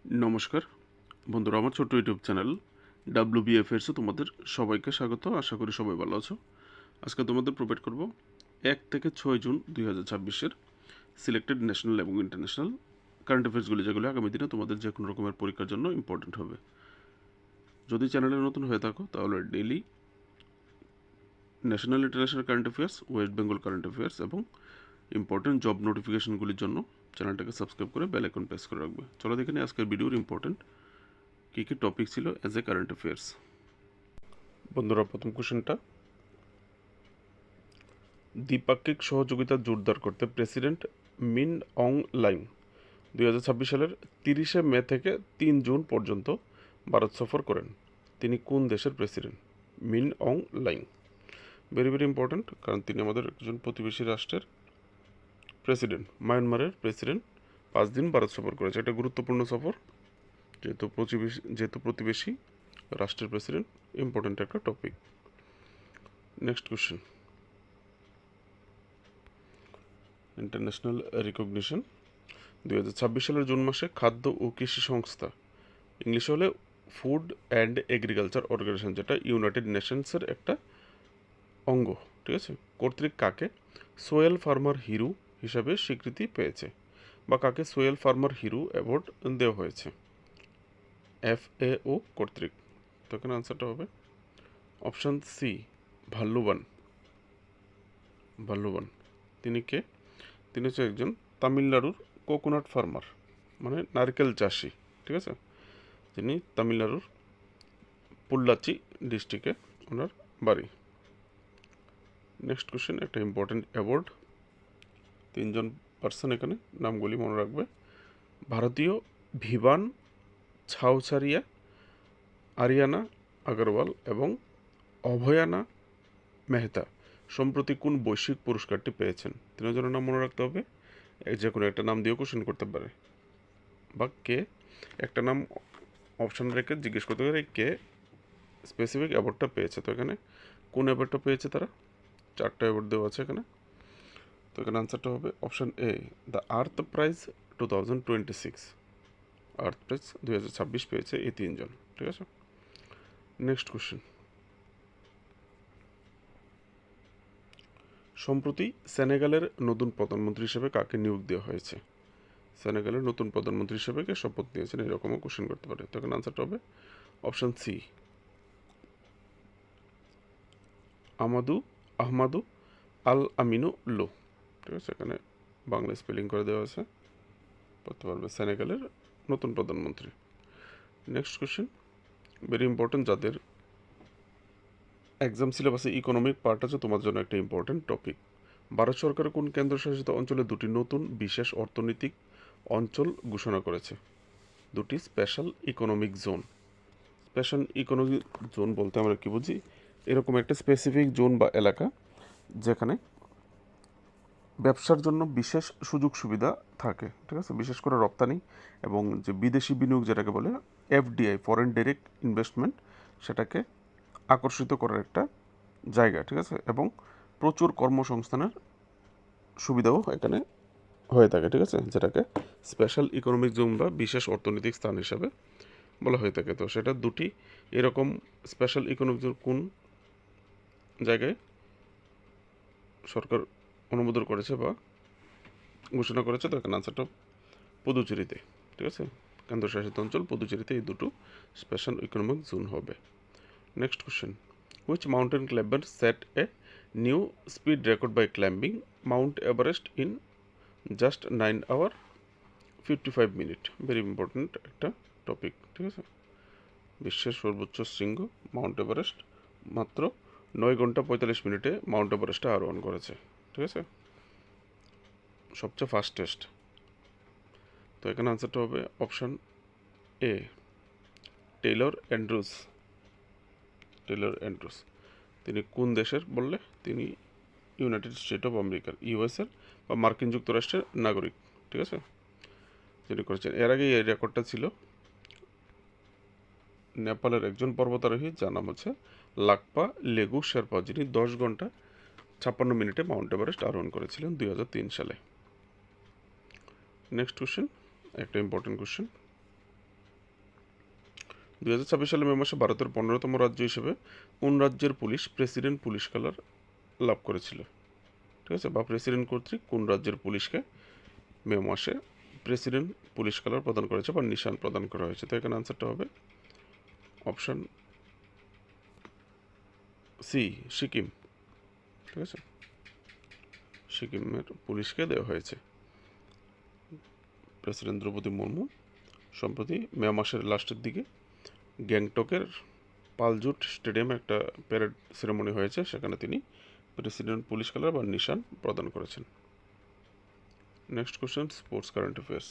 নমস্কার বন্ধুরা, আমার ছোট্ট ইউটিউব চ্যানেল WBFersে তোমাদের সবাইকে স্বাগত। আশা করি সবাই ভালো আছো। আজকে তোমাদের প্রোভাইড করব 1 থেকে 6 জুন 2026-এর সিলেক্টেড ন্যাশনাল এবং ইন্টারন্যাশনাল কারেন্ট অ্যাফেয়ার্সগুলি, যেগুলো আগামী দিনে তোমাদের যে কোনো রকমের পরীক্ষার জন্য ইম্পর্টেন্ট হবে। যদি চ্যানেলে নতুন হয়ে থাকো তাহলে daily national international current affairs, West Bengal current affairs এবং ইম্পর্টেন্ট জব নোটিফিকেশনগুলির জন্য চ্যানেলটাকে সাবস্ক্রাইব করে বেল আইকন প্রেস করে রাখবে। চলো দেখে নিই আজকের ভিডিওর ইম্পর্টেন্ট কী কী টপিক ছিল অ্যাজ এ কারেন্ট অ্যাফেয়ার্স। বন্ধুরা, প্রথম কোশ্চেনটা, দ্বিপাক্ষিক সহযোগিতা জোরদার করতে প্রেসিডেন্ট মিন অং লাইং 2026 সালের 30শে মে থেকে 3 জুন পর্যন্ত ভারত সফর করেন। তিনি কোন দেশের প্রেসিডেন্ট? মিন অং লাইং। ভেরি ভেরি ইম্পর্ট্যান্ট, কারণ তিনি আমাদের একজন প্রতিবেশী রাষ্ট্রের প্রেসিডেন্ট। মায়ানমারের প্রেসিডেন্ট 5 দিন ভারত সফর করেছে। এটা গুরুত্বপূর্ণ সফর, যেহেতু প্রতিবেশী রাষ্ট্রের প্রেসিডেন্ট, ইম্পর্ট্যান্ট একটা topic. Next question, international recognition. 2026 সালের জুন মাসে খাদ্য ও কৃষি সংস্থা, ইংলিশে হলে ফুড অ্যান্ড এগ্রিকালচার অর্গানাইজেশন, যেটা ইউনাইটেড নেশনসের একটা অঙ্গ, ঠিক আছে, কর্তৃক কাকে সোয়েল ফার্মার হিরো হিসাবে স্বীকৃতি পেয়েছে, বা কাকে সোয়েল ফার্মার হিরো অ্যাওয়ার্ড দেওয়া হয়েছে? FAO কর্তৃক। তো এখানে আনসারটা হবে অপশান সি, ভাল্লুবান। ভাল্লুবান তিনি কে? তিনি হচ্ছে একজন তামিলনাড়ুর কোকোনাট ফার্মার, মানে নারকেল চাষি, ঠিক আছে। তিনি তামিলনাড়ুর পোল্লাচি ডিস্ট্রিক্টে ওনার বাড়ি। নেক্সট কোশ্চেন, একটা ইম্পর্টেন্ট অ্যাওয়ার্ড, 3জন পার্সন এখানে নামগুলি মনে রাখবে। ভারতীয় ভিভান ছাউছারিয়া, আরিয়ানা আগরওয়াল এবং অভয়ানা মেহতা সম্প্রতি কোন বৈশ্বিক পুরস্কারটি পেয়েছেন? 3জনের নাম মনে রাখতে হবে। যে কোনো একটা নাম দিয়েও কোশ্চেন করতে পারে, বা কে একটা নাম অপশান রেখে জিজ্ঞেস করতে পারে কে স্পেসিফিক অ্যাওয়ার্ডটা পেয়েছে। তো এখানে কোন অ্যাওয়ার্ডটা পেয়েছে তারা? 4টা অ্যাওয়ার্ড দেওয়া আছে এখানে। তো এখানে আনসারটা হবে option A, the earth prize 2026। Earth prize 2026 পেয়েছে এই 3জন, ঠিক আছে। নেক্সট কোশ্চেন, সম্প্রতি সেনেগালের নতুন প্রধানমন্ত্রী হিসেবে কাকে নিয়োগ দেওয়া হয়েছে? সেনেগালের নতুন প্রধানমন্ত্রী হিসেবে কে শপথ নিয়েছেন, এরকমও কোশ্চেন করতে পারে। তো এখানে আনসারটা হবে অপশান সি, আহমাদু আল আমিনু লো, ঠিক আছে। এখানে বাংলা স্পেলিং করে দেওয়া আছে, পড়তে পারবে, সেনেগালের নতুন প্রধানমন্ত্রী। নেক্সট কোশ্চেন, ভেরি ইম্পর্টেন্ট, যাদের এক্সাম সিলেবাসে ইকোনমিক পার্ট আছে তোমার জন্য একটা ইম্পর্টেন্ট টপিক। ভারত সরকারের কোন কেন্দ্রশাসিত অঞ্চলে 2টি নতুন বিশেষ অর্থনৈতিক অঞ্চল ঘোষণা করেছে? 2টি special economic zone. Special economic zone বলতে আমরা কি বুঝি? এরকম একটা স্পেসিফিক জোন বা এলাকা যেখানে ব্যবসার জন্য বিশেষ সুযোগ সুবিধা থাকে, ঠিক আছে, বিশেষ করে রপ্তানি এবং যে বিদেশি বিনিয়োগ যেটাকে বলে FDI, ফরেন ডাইরেক্ট ইনভেস্টমেন্ট, সেটাকে আকর্ষিত করার একটা জায়গা, ঠিক আছে, এবং প্রচুর কর্মসংস্থানের সুবিধাও এখানে হয়ে থাকে, ঠিক আছে, যেটাকে স্পেশাল ইকোনমিক জোন বা বিশেষ অর্থনৈতিক স্থান হিসাবে বলা হয়ে থাকে। তো সেটা 2টি এরকম স্পেশাল ইকোনমিক জোন কোন জায়গায় সরকার অনুমোদন করেছে বা ঘোষণা করেছে? তো এখানে আনসারটা পুদুচেরিতে, ঠিক আছে, কেন্দ্রশাসিত অঞ্চল পুদুচেরিতে এই 2টো স্পেশাল ইকোনমিক জোন হবে। Next question, which mountain climber set a new speed record by climbing Mount Everest in just 9 hours 55 minutes? Very important একটা টপিক, ঠিক আছে। বিশ্বের সর্বোচ্চ শৃঙ্গ মাউন্ট এভারেস্ট মাত্র 9 ঘন্টা 45 মিনিটে মাউন্ট এভারেস্টে আরোহণ করেছে, ঠিক আছে, সবচেয়ে ফাস্টেস্ট। তো এখানে আনসারটা হবে option A, Taylor Andrews. Taylor Andrews তিনি কোন দেশের বললে? তিনি ইউনাইটেড স্টেট অফ আমেরিকার, ইউএসের বা মার্কিন যুক্তরাষ্ট্রের নাগরিক, ঠিক আছে, যিনি করেছেন। এর আগে এই রেকর্ডটা ছিল নেপালের একজন পর্বতারোহী, যার নাম হচ্ছে লাকপা লেগু শেরপা, যিনি 10 ঘন্টা 56 মিনিটে মাউন্ট এভারেস্ট আরোহণ করেছিলেন 2003 সালে। নেক্সট কোশ্চেন, একটা ইম্পর্টেন্ট কোশ্চেন, 2026 সালের মে মাসে ভারতের 15তম রাজ্য হিসেবে কোন রাজ্যের পুলিশ প্রেসিডেন্ট পুলিশ কালার লাভ করেছিল? ঠিক আছে, বা প্রেসিডেন্ট কর্তৃক কোন রাজ্যের পুলিশকে মে মাসে প্রেসিডেন্ট পুলিশ কালার প্রদান করেছে বা নিশান প্রদান করা হয়েছে? তো এখানে আনসারটা হবে অপশান সি, সিকিম। ঠিক আছে, সিকিমের পুলিশকে দেওয়া হয়েছে। প্রেসিডেন্ট দ্রৌপদী মুর্মু সম্প্রতি মে মাসের লাস্টের দিকে গ্যাংটকের পালজুট স্টেডিয়ামে একটা প্যারেড সেরেমনি হয়েছে, সেখানে তিনি প্রেসিডেন্ট পুলিশ কালার বা নিশান প্রদান করেছেন। Next question, sports current affairs.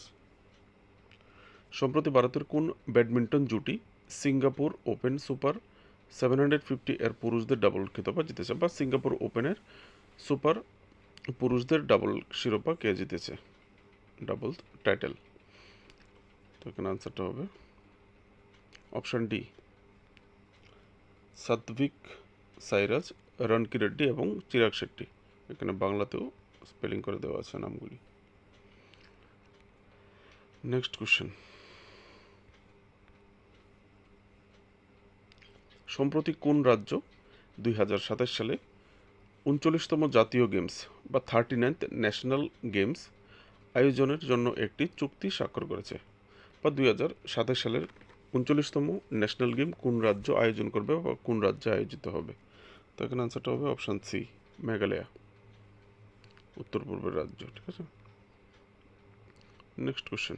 সম্প্রতি ভারতের কোন ব্যাডমিন্টন জুটি সিঙ্গাপুর ওপেন সুপার 750 এর পুরুষদের ডাবল খেতাব জিতেছে, বা সিঙ্গাপুর ওপেনের সুপার পুরুষদের ডাবল শিরোপা কে জিতেছে, ডাবল টাইটেল? তো এখানে আনসারটা হবে অপশান ডি, সাত্বিক সাইরাজ, রনকি রেড্ডি এবং চিরাগ শেট্টি। এখানে বাংলাতেও স্পেলিং করে দেওয়া আছে নামগুলি। নেক্সট কোশ্চেন, সম্প্রতি কোন রাজ্য 2027 সালে 39তম জাতীয় গেমস বা 39th ন্যাশনাল গেমস আয়োজনের জন্য একটি চুক্তি স্বাক্ষর করেছে? বা 2027 সালের 39তম ন্যাশনাল গেম কোন রাজ্য আয়োজন করবে বা কোন রাজ্যে আয়োজিত হবে? তো এখানে আনসারটা হবে অপশান সি, মেঘালয়া, উত্তর পূর্বের রাজ্য। ঠিক আছে, নেক্সট কোশ্চেন,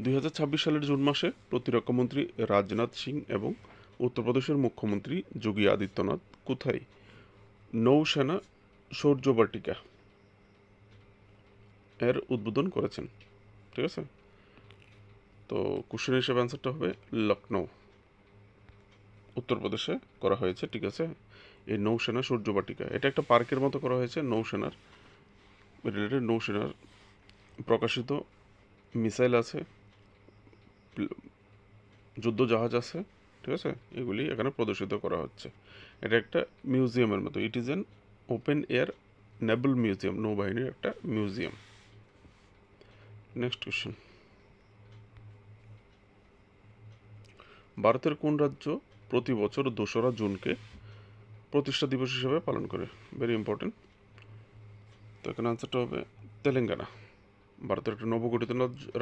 2026 সালের জুন মাসে প্রতিরক্ষামন্ত্রী রাজনাথ সিং এবং উত্তরপ্রদেশের মুখ্যমন্ত্রী যোগী আদিত্যনাথ কোথায় নৌসেনা শৌর্য বাটিকা এর উদ্বোধন করেছেন? ঠিক আছে, তো কোশ্চেন হিসেবে অ্যান্সারটা হবে লখনৌ, উত্তরপ্রদেশে করা হয়েছে। ঠিক আছে, এই নৌসেনা সূর্য বাটিকা এটা একটা পার্কের মতো করা হয়েছে, নৌসেনার রিলেটেড, নৌসেনার প্রকাশিত মিসাইল আছে, যুদ্ধ জাহাজ আছে। ঠিক আছে, এগুলি এখানে প্রদর্শিত করা হচ্ছে। এটা একটা মিউজিয়ামের মতো, it is an open air Naval museum, নৌবাহিনীর একটা মিউজিয়াম। নেক্সট কোশ্চেন, ভারতের কোন রাজ্য প্রতি বছর 2রা জুনকে প্রতিষ্ঠা দিবস হিসেবে পালন করে? Very important. তো এখানে আনসারটা হবে তেলেঙ্গানা। ভারতের একটা নবগঠিত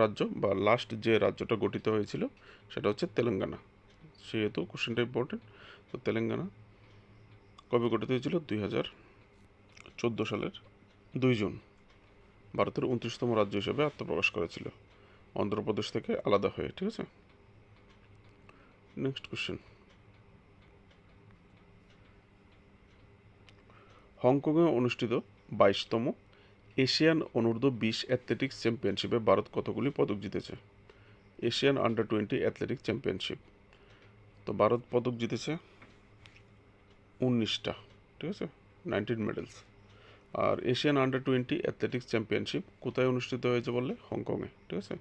রাজ্য বা লাস্ট যে রাজ্যটা গঠিত হয়েছিল সেটা হচ্ছে তেলেঙ্গানা, সেহেতু কোশ্চেনটা ইম্পর্টেন্ট। তো তেলেঙ্গানা কবে গঠিত হয়েছিল? 2014 সালের 2 জুন ভারতের 29তম রাজ্য হিসেবে আত্মপ্রকাশ করেছিল, অন্ধ্রপ্রদেশ থেকে আলাদা হয়ে। ঠিক আছে, নেক্সট কোশ্চেন, হংকংয়ে অনুষ্ঠিত 22তম এশিয়ান অনূর্ধ্ব 20 অ্যাথলেটিক্স চ্যাম্পিয়নশিপে ভারত কতগুলি পদক জিতেছে? এশিয়ান আন্ডার 20 অ্যাথলেটিক্স চ্যাম্পিয়নশিপ, তো ভারত পদক জিতেছে 19টা। ঠিক আছে, 19 মেডেলস। আর এশিয়ান আন্ডার 20 অ্যাথলেটিক্স চ্যাম্পিয়নশিপ কোথায় অনুষ্ঠিত হয়েছে বললে? হংকংয়ে। ঠিক আছে,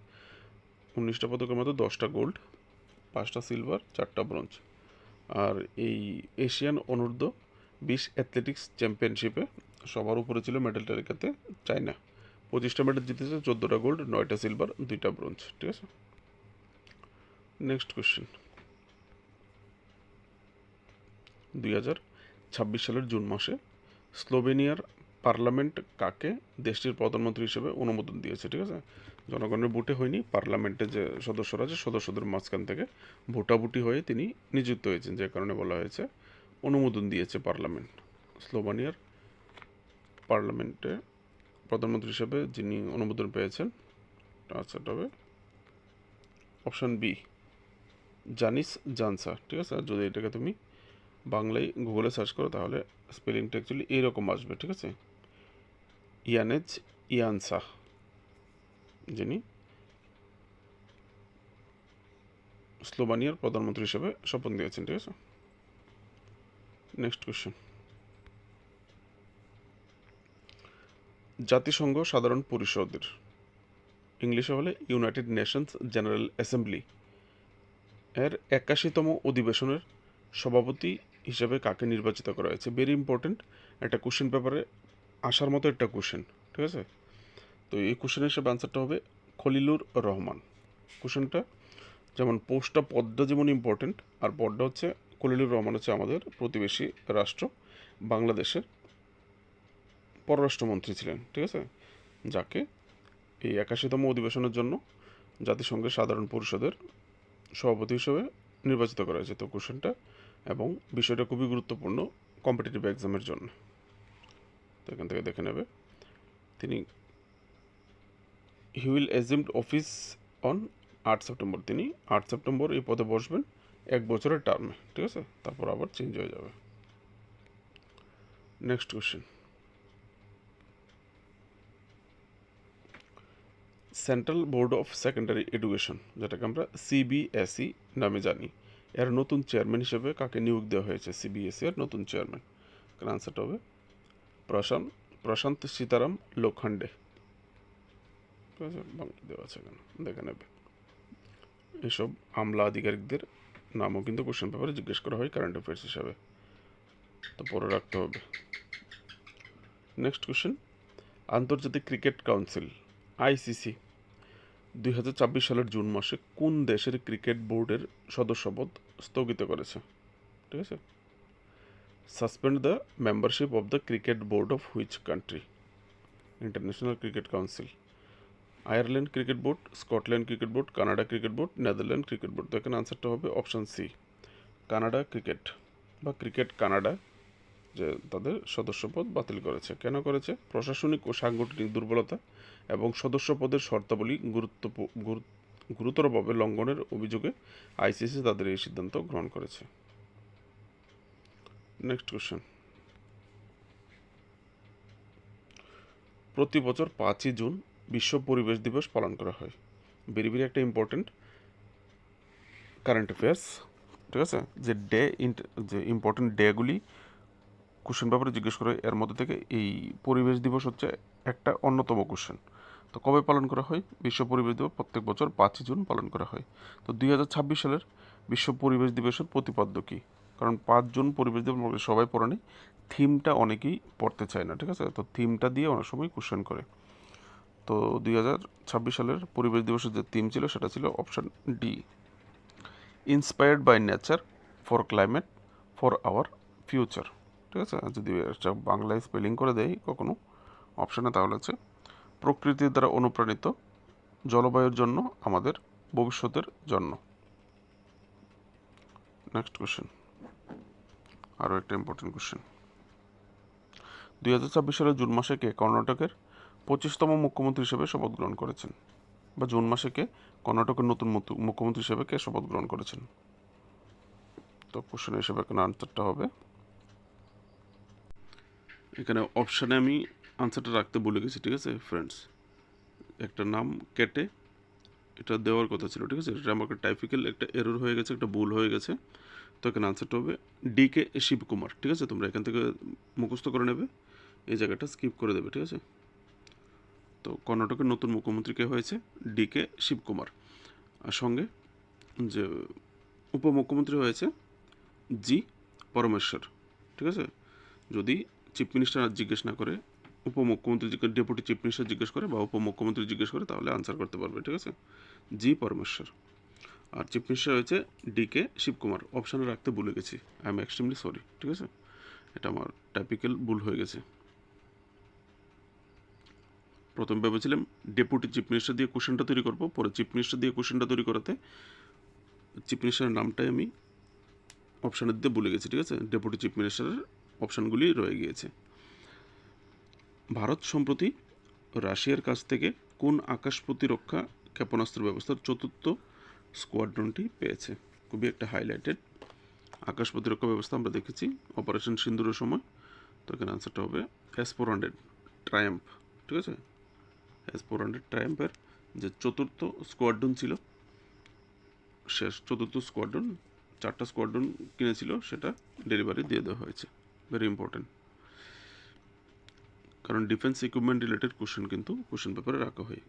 19টা পদকের মধ্যে 10টা গোল্ড, 5টা সিলভার, 4টা ব্রোঞ্জ। আর এই এশিয়ান অনূর্ধ্ব 20 অ্যাথলেটিক্স চ্যাম্পিয়নশিপে সবার উপরে ছিল মেডেল তালিকাতে চায়না, 25টা মেডেল জিতেছে, 14টা গোল্ড, 9টা সিলভার, 2টা ব্রোঞ্জ। ঠিক আছে, নেক্সট কোয়েশ্চেন, 2026 সালের জুন মাসে স্লোভেনিয়ার পার্লামেন্ট কাকে দেশটির প্রধানমন্ত্রী হিসেবে অনুমোদন দিয়েছে? ঠিক আছে, জনগণের ভোটে হয়নি, পার্লামেন্টের যে সদস্যরা আছে সদস্যদের মাঝখান থেকে ভোটাভুটি হয়ে তিনি নিযুক্ত হয়েছেন, যে কারণে বলা হয়েছে অনুমোদন দিয়েছে পার্লামেন্ট। স্লোভেনিয়ার পার্লামেন্টে প্রধানমন্ত্রী হিসেবে যিনি অনুমোদন পেয়েছেন, আচ্ছা তবে অপশান বি, জানিস জানসা। ঠিক আছে, আর যদি এটাকে তুমি বাংলায় গুগলে সার্চ করো তাহলে স্পেলিংটা অ্যাকচুয়ালি এইরকম আসবে। ঠিক আছে, ইয়ানেজ ইয়ানসা, যিনি স্লোভানিয়ার প্রধানমন্ত্রী হিসেবে শপথ নিয়েছেন। ঠিক আছে, নেক্সট কোয়েশ্চেন, জাতিসংঘ সাধারণ পরিষদের ইংলিশে হলে ইউনাইটেড নেশনস জেনারেল অ্যাসেম্বলি এর 81তম অধিবেশনের সভাপতি হিসেবে কাকে নির্বাচিত করা হয়েছে? ভেরি ইম্পর্টেন্ট, একটা কোশ্চেন পেপারে আসার মতো একটা কোশ্চেন। ঠিক আছে, তো এই কোশ্চেন হিসেবে আনসারটা হবে খলিলুর রহমান। কোশ্চেনটা যেমন পোস্টটা পদটা যেমন ইম্পর্টেন্ট, আর পদটা হচ্ছে খলিলুর রহমান হচ্ছে আমাদের প্রতিবেশী রাষ্ট্র বাংলাদেশের পররাষ্ট্রমন্ত্রী ছিলেন, ঠিক আছে, যাকে এই 81তম অধিবেশনের জন্য জাতিসংঘের সাধারণ পরিষদের সভাপতি হিসেবে নির্বাচিত করা হয়েছে। তো কোশ্চেনটা এবং বিষয়টা খুবই গুরুত্বপূর্ণ কম্পিটিটিভ এক্সামের জন্য। তো এখান থেকে দেখে নেবে, তিনি he will assumed office on 8 September. তিনি 8 সেপ্টেম্বর এই পদে বসবেন 1 বছরের টার্মে, ঠিক আছে, তারপর আবার চেঞ্জ হয়ে যাবে। Next question, central board of secondary education, যেটাকে আমরা সিবিএসই নামে জানি, এর নতুন চেয়ারম্যান হিসেবে কাকে নিয়োগ দেওয়া হয়েছে? সিবিএসই এর নতুন চেয়ারম্যান। আনসারটা হবে প্রশান্ত সীতারাম লোখণ্ডে। ঠিক আছে, বাংলা দেওয়া আছে এখানে, দেখে নেবে। এসব আমলা আধিকারিকদের নামও কিন্তু কোশ্চেন পেপারে জিজ্ঞেস করা হয় কারেন্ট অ্যাফেয়ার্স হিসাবে, তো পরে রাখতে হবে। নেক্সট কোশ্চেন, আন্তর্জাতিক ক্রিকেট কাউন্সিল আইসিসি 2024 সালের জুন মাসে কোন দেশের ক্রিকেট বোর্ডের সদস্যপদ স্থগিত করেছে? ঠিক আছে, suspend the membership of the cricket board of which country? International cricket council, Ireland cricket board, Scotland cricket board, Canada cricket board, Netherland cricket board. তো এখানে আনসারটা হবে অপশান সি, কানাডা ক্রিকেট বা ক্রিকেট কানাডা, যে তাদের সদস্যপদ বাতিল করেছে। কেন করেছে? প্রশাসনিক ও সাংগঠনিক দুর্বলতা এবং সদস্যপদের শর্তাবলী গুরুতরভাবে লঙ্ঘনের অভিযোগে আইসিসি তাদের এই সিদ্ধান্ত গ্রহণ করেছে। নেক্সট কোশ্চেন, প্রতি বছর 5ই জুন বিশ্ব পরিবেশ দিবস পালন করা হয়। ভেরি ভেরি একটা ইম্পর্টেন্ট কারেন্ট অ্যাফেয়ার্স, ঠিক আছে, যে ইম্পর্টেন্ট ডেগুলি কোশ্চেন পেপারে জিজ্ঞেস করে, এর মধ্যে থেকে এই পরিবেশ দিবস হচ্ছে একটা অন্যতম কোশ্চেন। তো কবে পালন করা হয় বিশ্ব পরিবেশ দিবস? প্রত্যেক বছর 5ই জুন পালন করা হয়। তো 2026 সালের বিশ্ব পরিবেশ দিবসের প্রতিপাদ্য কী? কারণ 5 জুন পরিবেশ দিবস সবাই পড়ে নেই, থিমটা অনেকেই পড়তে চায় না, ঠিক আছে, তো থিমটা দিয়ে অনেক সময় কোশ্চেন করে। তো 2026 সালের পরিবেশ দিবসের যে থিম ছিল সেটা ছিল option D, inspired by nature for climate for our future. ঠিক আছে, যদি এটা বাংলায় স্পেলিং করে দেয় কখনো অপশানে, তাহলে হচ্ছে প্রকৃতির দ্বারা অনুপ্রাণিত জলবায়ুর জন্য আমাদের ভবিষ্যতের জন্য। নেক্সট কোশ্চেন, আরও একটা ইম্পর্টেন্ট কোশ্চেন, 2026 সালের জুন মাসে কে কর্ণাটকের 25তম মুখ্যমন্ত্রী হিসেবে শপথ গ্রহণ করেছেন? বা জুন মাসে কে কর্ণাটকের নতুন মুখ্যমন্ত্রী হিসেবে কে শপথ গ্রহণ করেছেন? তো কোশ্চেন হিসেবে এখানে আনসারটা হবে, এখানে অপশানে আমি আনসারটা রাখতে ভুলে গেছি, ঠিক আছে ফ্রেন্ডস, একটা নাম কেটে এটা দেওয়ার কথা ছিল, ঠিক আছে, এটা আমাকে টাইপিক্যাল একটা এরর হয়ে গেছে, একটা ভুল হয়ে গেছে। তো এখানে আনসারটা হবে ডিকে শিবকুমার। ঠিক আছে, তোমরা এখান থেকে মুখস্থ করে নেবে, এই জায়গাটা স্কিপ করে দেবে, ঠিক আছে। তো কর্ণাটকের নতুন মুখ্যমন্ত্রী কে হয়েছে? ডিকে শিবকুমার। আর সঙ্গে যে উপমুখ্যমন্ত্রী হয়েছে জি পরমেশ্বর। ঠিক আছে, যদি চিফ মিনিস্টার জিজ্ঞেস না করে, উপমুখ্যমন্ত্রী ডেপুটি চিফ মিনিস্টার জিজ্ঞেস করে বা উপমুখ্যমন্ত্রী জিজ্ঞেস করে, তাহলে আনসার করতে পারবে, ঠিক আছে, জি পরমেশ্বর। আর চিফ মিনিস্টার হয়েছে ডিকে শিবকুমার। অপশানে রাখতে ভুলে গেছি, আই এম এক্সট্রিমলি সরি, ঠিক আছে, এটা আমার টাইপিক্যাল ভুল হয়ে গেছে। প্রথম ভেবেছিলাম ডেপুটি চিফ মিনিস্টার দিয়ে কোশ্চেনটা তৈরি করবো, পরে চিফ মিনিস্টার দিয়ে কোশ্চেনটা তৈরি করাতে চিফ মিনিস্টারের নামটাই আমি অপশানে দিতে ভুলে গেছি, ঠিক আছে, ডেপুটি চিফ মিনিস্টারের অপশানগুলি রয়ে গিয়েছে। ভারত সম্প্রতি রাশিয়ার কাছ থেকে কোন আকাশ প্রতিরক্ষা ক্ষেপণাস্ত্র ব্যবস্থার 4র্থ স্কোয়াড্রনটি পেয়েছে? খুবই একটা হাইলাইটেড আকাশ প্রতিরক্ষা ব্যবস্থা আমরা দেখেছি অপারেশন সিন্দুরের সময়। তো এখানে আনসারটা হবে S-400 ট্রায়াম্ফ। ঠিক আছে, S-400 ট্রায়াম্ফের যে 4র্থ স্কোয়াড্রন ছিল, শেষ 4র্থ স্কোয়াড্রন, 4টা স্কোয়াড্রন কিনেছিল, সেটা ডেলিভারি দিয়ে দেওয়া হয়েছে। ভেরি ইম্পর্টেন্ট, কারণ ডিফেন্স ইকুইপমেন্ট রিলেটেড কোশ্চেন কিন্তু কোশ্চেন পেপারে রাখা হয়।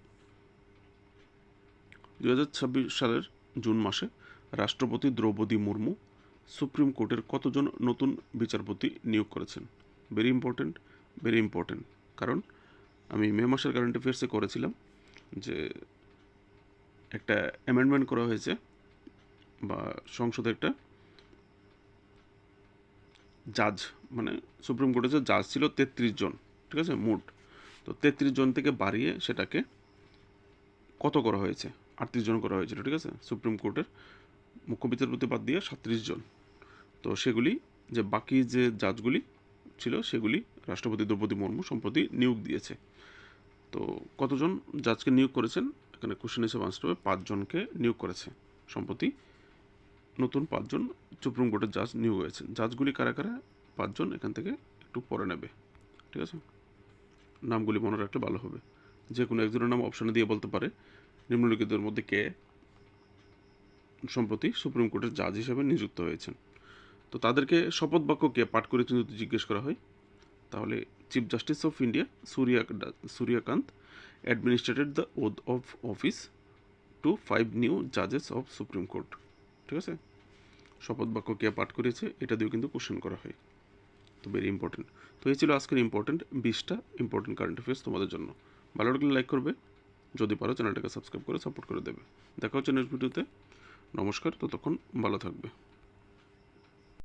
2026 সালের জুন মাসে রাষ্ট্রপতি দ্রৌপদী মুর্মু সুপ্রিম কোর্টের কতজন নতুন বিচারপতি নিয়োগ করেছেন? ভেরি ইম্পর্টেন্ট, কারণ আমি মে মাসের কারেন্ট অ্যাফেয়ার্সে করেছিলাম যে একটা অ্যামেন্ডমেন্ট করা হয়েছে, বা সংসদে একটা জাজ, মানে সুপ্রিম কোর্টে যে জাজ ছিল 33 জন, ঠিক আছে, মোট। তো 33 জন থেকে বাড়িয়ে সেটাকে কত করা হয়েছে, 38 জন করা হয়েছিল, ঠিক আছে। সুপ্রিম কোর্টের মুখ্য বিচারপতি বাদ দিয়ে 37 জন। তো সেগুলি, যে বাকি যে জাজগুলি ছিল সেগুলি রাষ্ট্রপতি দ্রৌপদী মুর্মু সম্প্রতি নিয়োগ দিয়েছে। তো কতজন জাজকে নিয়োগ করেছেন, এখানে কোশ্চেন হিসেবে আনসার হবে 5 জনকে নিয়োগ করেছে সম্প্রতি। নতুন 5 জন সুপ্রিম কোর্টের জাজ নিয়োগ হয়েছে। জাজগুলি কারা কারা, 5 জন এখান থেকে একটু পরে নেবে, ঠিক আছে। নামগুলি মনে রাখলে ভালো হবে। যে কোনো একজনের নাম অপশানে দিয়ে বলতে পারে নিম্নলিখিতের মধ্যে কে সম্প্রতি সুপ্রিম কোর্টের জাজ হিসেবে নিযুক্ত হয়েছেন। তো তাদেরকে শপথ বাক্য কে পাঠ করেছেন যদি জিজ্ঞেস করা হয়, তাহলে chief justice of India Surya Kant administered the oath of office to 5 new জাজেস অফ সুপ্রিম কোর্ট, ঠিক আছে। শপথ বাক্য কে পাঠ করেছে এটা দিয়েও কিন্তু কোশ্চেন করা হয়। তো ভেরি ইম্পর্টেন্ট। তো এই ছিল আজকের ইম্পর্টেন্ট 20টা ইম্পর্টেন্ট কারেন্ট অ্যাফেয়ার্স তোমাদের জন্য। ভালো লাগলে লাইক করবে, যদি পারো চ্যানেলটাকে সাবস্ক্রাইব করে সাপোর্ট করে দেবে। দেখা হচ্ছে নেক্সট ভিডিওতে। নমস্কার, ততক্ষণ ভালো থাকবে।